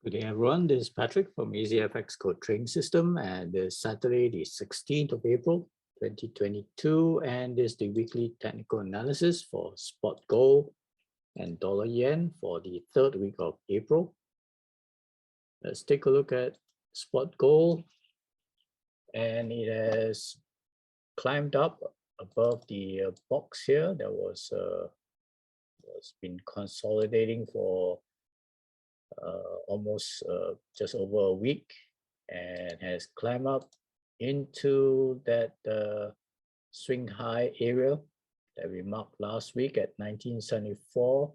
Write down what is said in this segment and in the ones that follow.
Good day, everyone. This is Patrick from EasyFX Code Trading System, and this Saturday, the 16th of April, 2022, and this is the weekly technical analysis for spot gold and dollar yen for the third week of April. Let's take a look at spot gold, and it has climbed up above the box here that was been consolidating for almost just over a week, and has climbed up into that swing high area that we marked last week at 1974,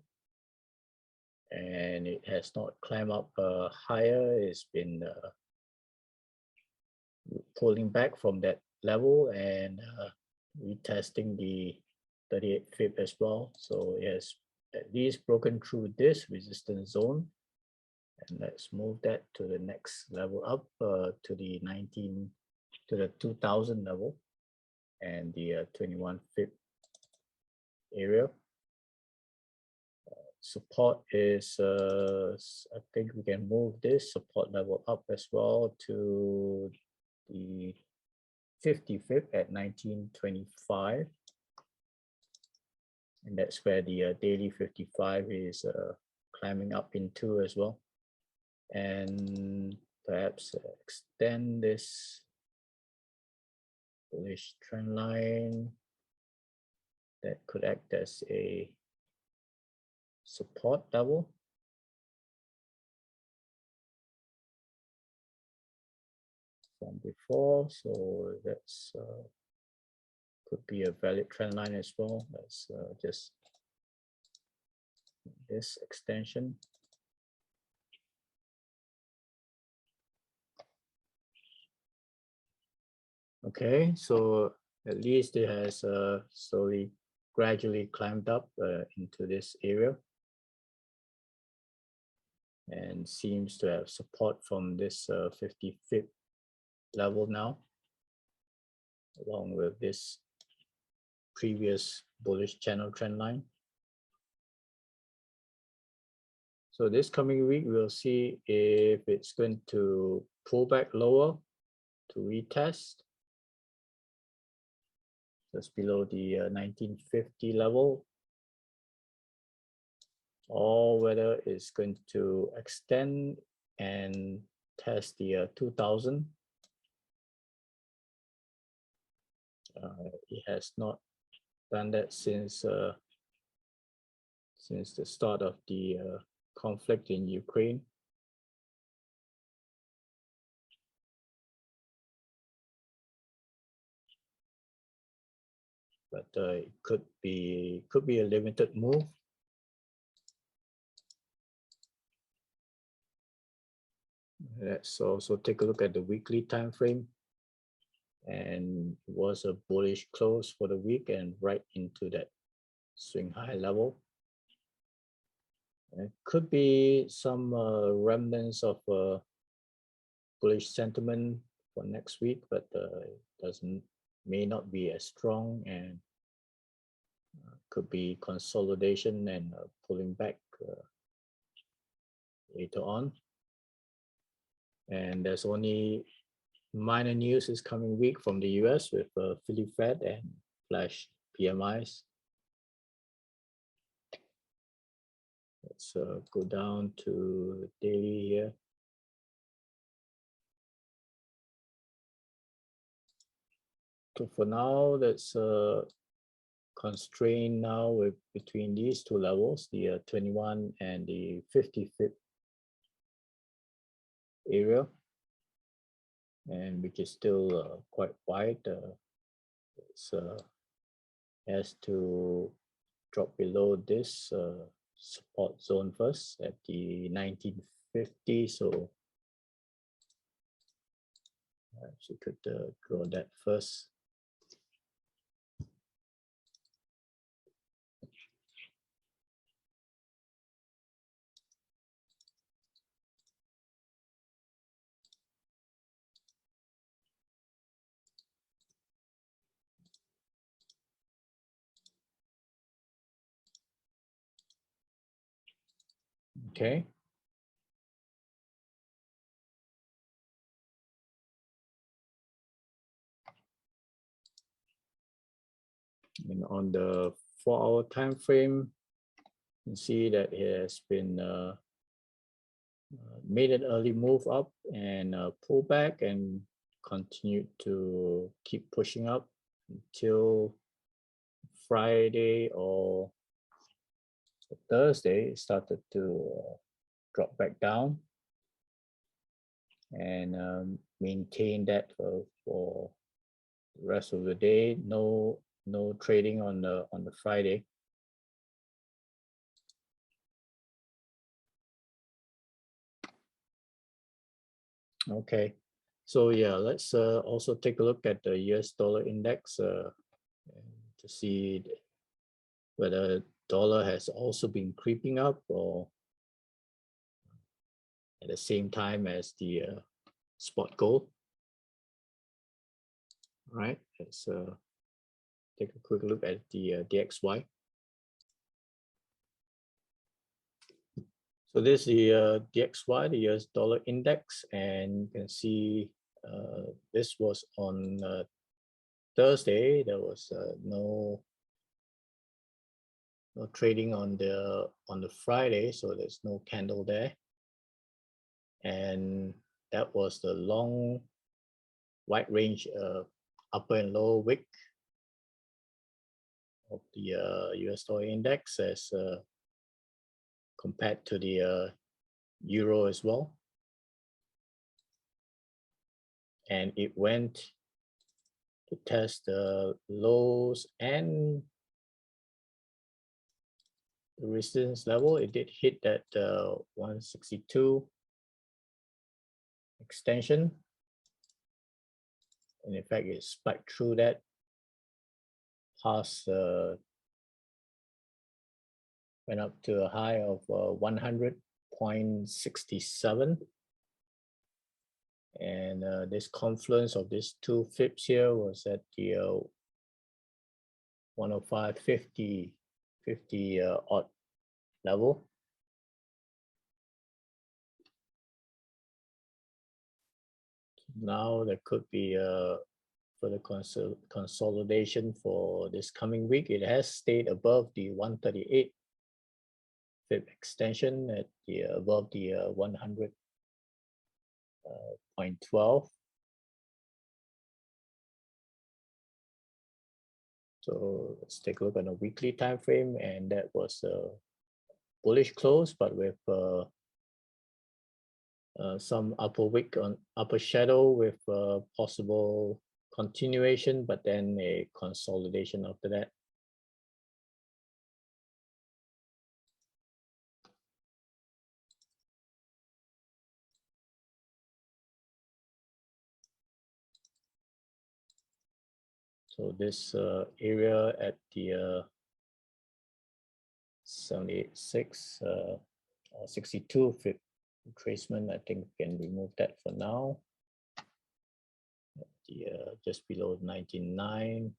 and it has not climbed up higher. It's been pulling back from that level and retesting the 38 fib as well. So it has at least broken through this resistance zone. And let's move that to the next level up to the 2000 level and the 21 fib area. Support is, I think we can move this support level up as well to the 50 fib at 1925. And that's where the daily 55 is climbing up into as well. And perhaps extend this bullish trend line that could act as a support level. From before, so that's could be a valid trend line as well. Let's just this extension. Okay, so at least it has gradually climbed up into this area and seems to have support from this 50 fib level now, along with this previous bullish channel trend line. So this coming week, we'll see if it's going to pull back lower to retest just below the 1950 level, or whether it's going to extend and test the 2000. It has not done that since the start of the conflict in Ukraine. But it could be a limited move. Let's also take a look at the weekly time frame, and it was a bullish close for the week and right into that swing high level. It could be some remnants of bullish sentiment for next week, but it may not be as strong, and could be consolidation and pulling back later on. And there's only minor news this coming week from the US with Philly Fed and flash PMIs. Let's go down to daily here. So for now, that's constrained now with between these two levels, the 21 and the 50 fib area, and which is still quite wide. It has to drop below this support zone first at the 1950. So she could draw that first. Okay, And on the 4-hour time frame, you can see that it has been made an early move up and pull back and continued to keep pushing up until Friday or Thursday. It started to drop back down and maintain that for the rest of the day. No trading on the Friday. Okay, so yeah, let's also take a look at the US dollar index to see whether dollar has also been creeping up or at the same time as the spot gold. All right, let's take a quick look at the DXY. So this is the DXY, the US dollar index, and you can see this was on Thursday. There was no trading on the Friday, so there's no candle there, and that was the long wide range upper and lower wick of the US dollar index as compared to the euro as well. And it went to test the lows and the resistance level. It did hit that 162 extension. And in fact, it spiked through that past went up to a high of 100.67. And this confluence of these two fips here was at the 105.50 odd level. Now there could be further consolidation for this coming week. It has stayed above the 138 fib extension at the above the 100.12. So let's take a look at a weekly time frame, and that was a bullish close, but with some upper wick on upper shadow with possible continuation, but then a consolidation after that. So this area at the 78.6 or 62 fib retracement, I think we can remove that for now. At the just below 99.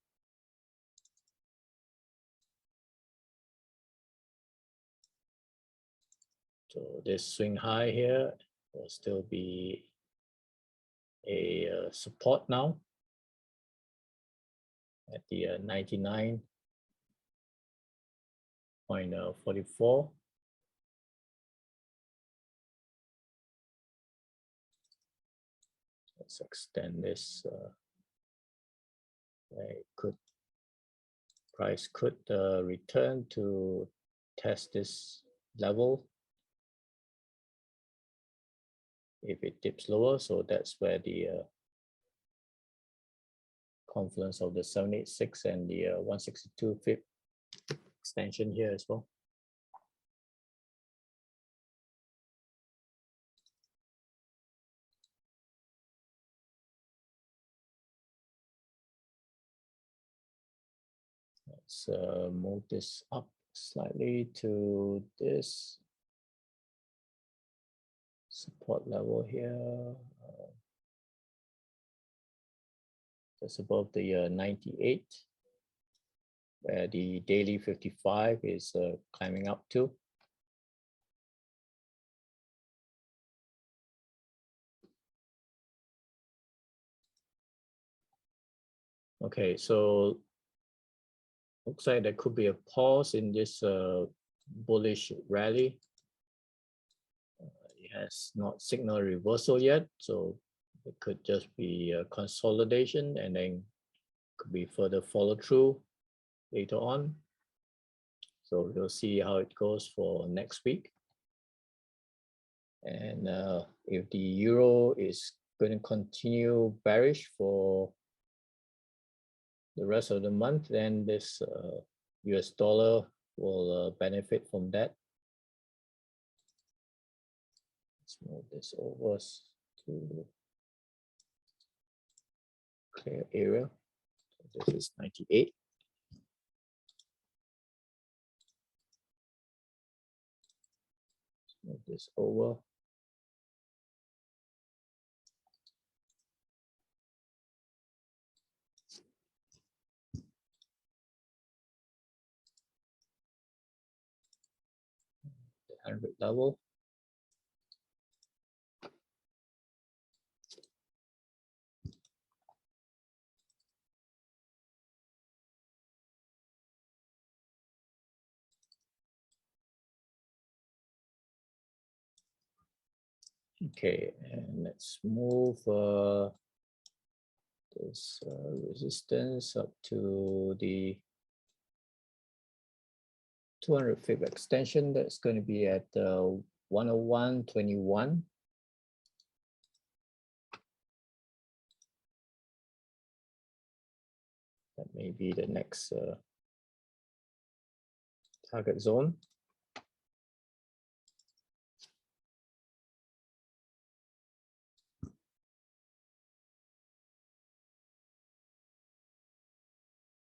So this swing high here will still be a support now at the 99.44. Let's extend this. Price could return to test this level if it dips lower. So that's where the confluence of the 786 and the 162 fib extension here as well. Let's move this up slightly to this support level here. Just above the 98, where the daily 55 is climbing up to. Okay, so Looks like there could be a pause in this bullish rally. It has not signaled reversal yet, so it could just be a consolidation and then could be further follow through later on. So we'll see how it goes for next week. And if the euro is going to continue bearish for the rest of the month, then this US dollar will benefit from that. Let's move this over to clear area. So this is 98. Let's move this over. The 100 level. Okay, and let's move this resistance up to the 200 pip extension. That's going to be at 101.21. That may be the next target zone.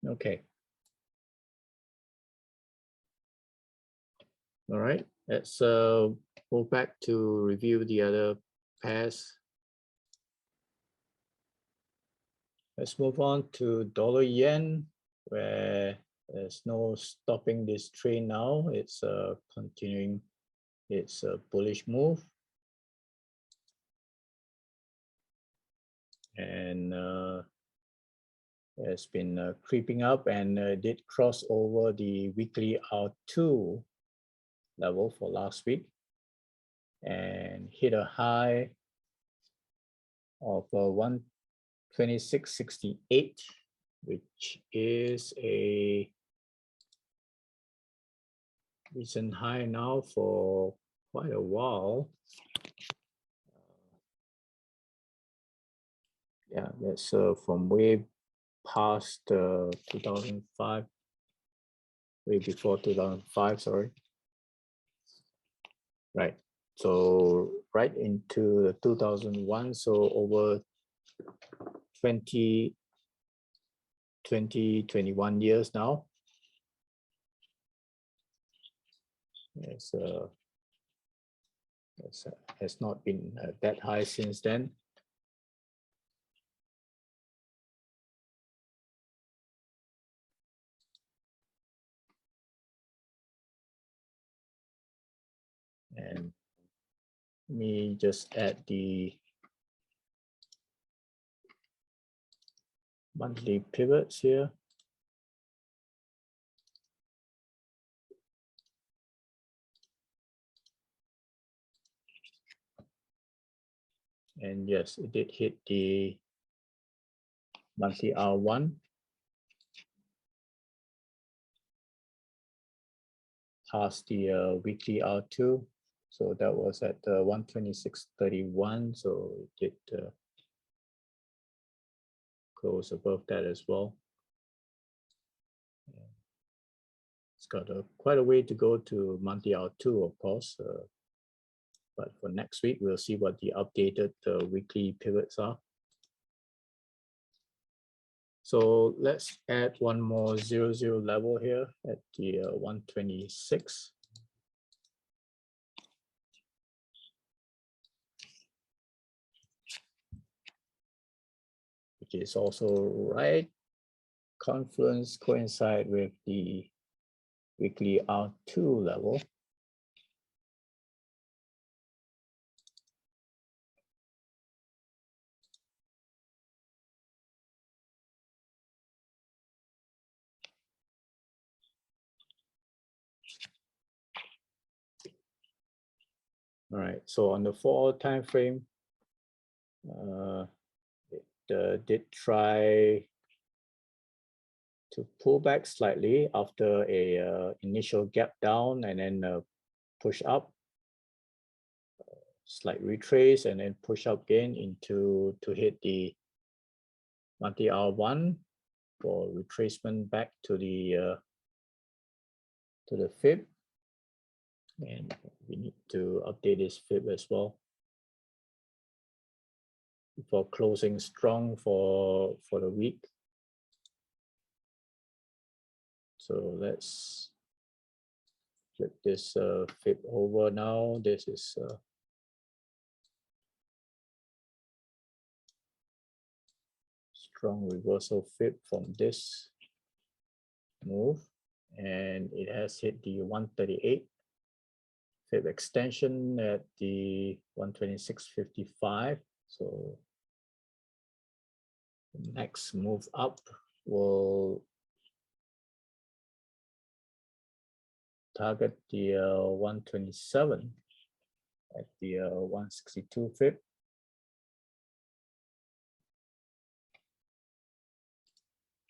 Okay. All right. Let's move back to review the other pairs. Let's move on to dollar yen, where there's no stopping this trend now. It's continuing its bullish move. And it's been creeping up and did cross over the weekly R2 level for last week and hit a high of 126.68, which is a recent high now for quite a while. Yeah, that's from way past 2005, way before 2005, sorry. Right, so right into the 2001, so over 21 years now. Has not been that high since then. And let me just add the monthly pivots here. And yes, it did hit the monthly R1. Past the weekly R2. So that was at 126.31. So it did close above that as well. It's got quite a way to go to monthly R2, of course. But for next week, we'll see what the updated weekly pivots are. So let's add one more 0.0 level here at the 126. Which is also right confluence coincide with the weekly R2 level. All right, so on the 4-hour time frame, it did try to pull back slightly after a initial gap down and then push up, slight retrace, and then push up again into to hit the monthly R1 for retracement back to the fib, and we need to update this fib as well before closing strong for the week. So let's flip this fib over now. This is strong reversal fib from this move, and it has hit the 138 fib extension at the 126.55. So the next move up will target the 127 at the 162 fib.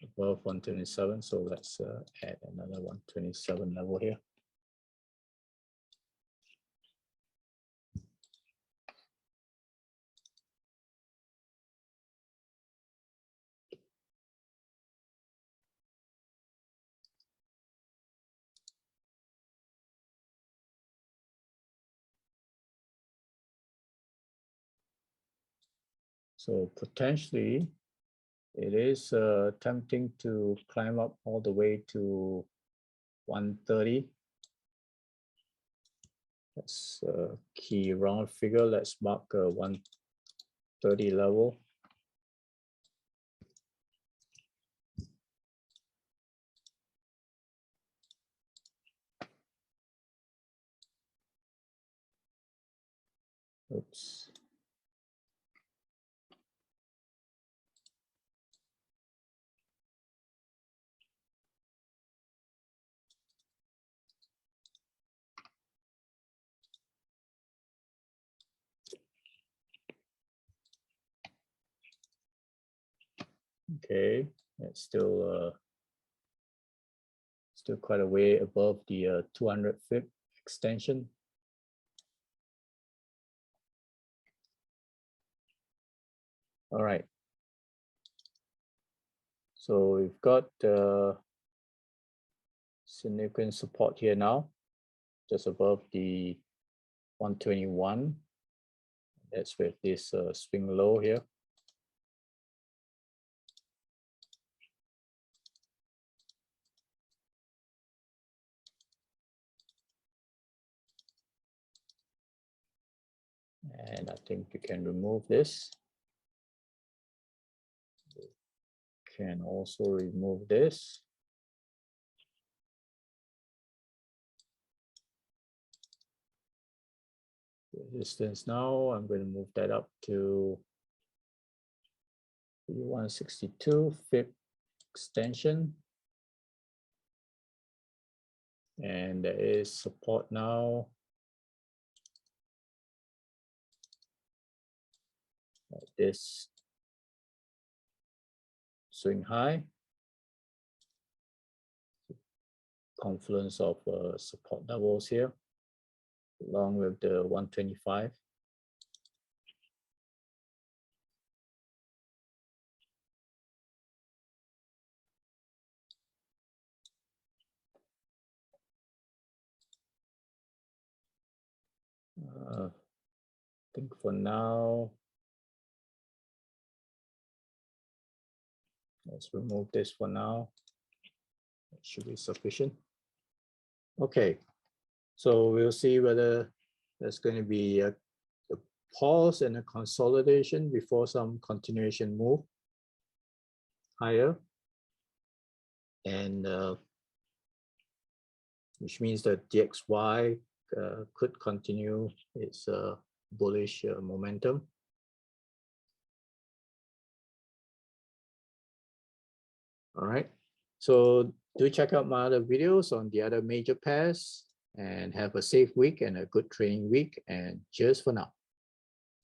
Above 127, so let's add another 127 level here. So potentially it is tempting to climb up all the way to 130. That's a key round figure. Let's mark a 130 level. Oops. Okay, it's still quite a way above the 200 fib extension. All right. So we've got significant support here now, just above the 121. That's with this swing low here. And I think you can remove this. You can also remove this. Resistance now, I'm going to move that up to 162 fib extension. And there is support now. Like this swing high. Confluence of support levels here, along with the 125. I think for now, let's remove this for now. That should be sufficient. Okay, so we'll see whether there's going to be a pause and a consolidation before some continuation move higher, and which means that DXY could continue its bullish momentum. All right, so do check out my other videos on the other major pairs. and have a safe week and a good trading week, and cheers for now.